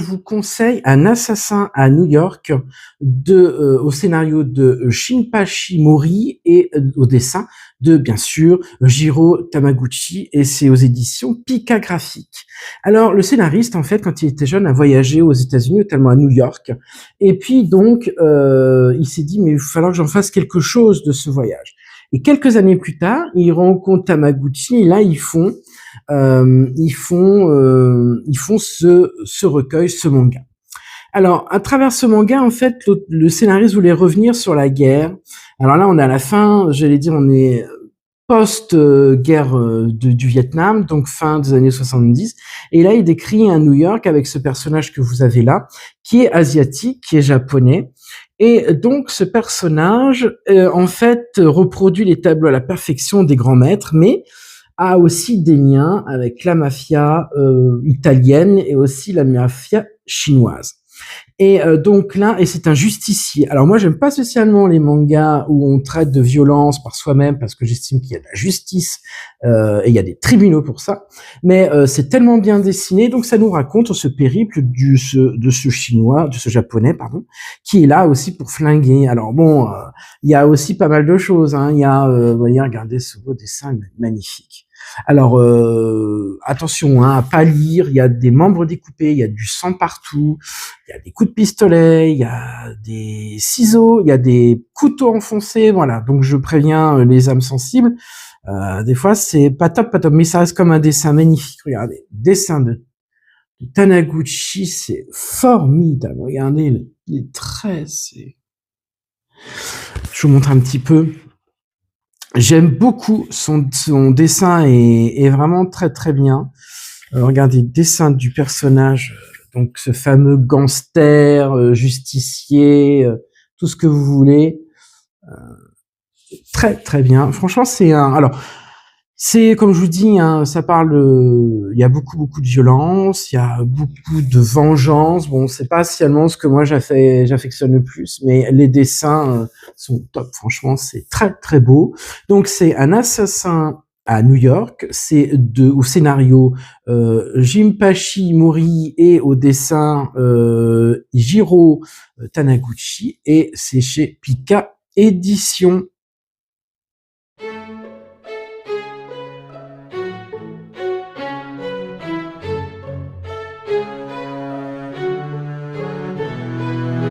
je vous conseille Un assassin à New York au scénario de Shinpachi Mori et au dessin de, bien sûr, Jiro Tamaguchi, et c'est aux éditions Pika Graphique. Alors, le scénariste, en fait, quand il était jeune, a voyagé aux États-Unis, notamment à New York, et puis donc, il s'est dit, mais il va falloir que j'en fasse quelque chose de ce voyage. Et quelques années plus tard, il rencontre Tamaguchi, et là, ils font ce recueil, ce manga. Alors, à travers ce manga, en fait, le scénariste voulait revenir sur la guerre. Alors là, on est à la fin, j'allais dire, on est post-guerre du Vietnam, donc fin des années 70. Et là, il décrit un New York avec ce personnage que vous avez là, qui est asiatique, qui est japonais. Et donc, ce personnage, en fait, reproduit les tableaux à la perfection des grands maîtres, mais a aussi des liens avec la mafia italienne et aussi la mafia chinoise. Et donc là, et c'est un justicier. Alors moi, j'aime pas spécialement les mangas où on traite de violence par soi-même parce que j'estime qu'il y a de la justice et il y a des tribunaux pour ça. Mais c'est tellement bien dessiné, donc ça nous raconte ce périple de ce japonais, pardon, qui est là aussi pour flinguer. Alors bon, il y a aussi pas mal de choses. Hein. Il y a, voyez, regardez ce beau dessin magnifique. Alors attention à pas lire, il y a des membres découpés, il y a du sang partout, il y a des coups de pistolet, il y a des ciseaux, il y a des couteaux enfoncés, voilà. Donc je préviens les âmes sensibles. Des fois c'est pas top, mais ça reste comme un dessin magnifique. Regardez, dessin de Taniguchi, c'est formidable. Regardez les traits, je vous montre un petit peu. J'aime beaucoup son dessin est vraiment très très bien. Regardez le dessin du personnage, donc ce fameux gangster, justicier, tout ce que vous voulez. Très très bien. Franchement, c'est comme je vous dis, hein, ça parle. Il y a beaucoup de violence, il y a beaucoup de vengeance. Bon, c'est pas spécialement ce que moi j'affectionne le plus, mais les dessins sont top. Franchement, c'est très très beau. Donc c'est Un assassin à New York. C'est au scénario Jinpachi Mori et au dessin Jiro Tanaguchi, et c'est chez Pika Édition.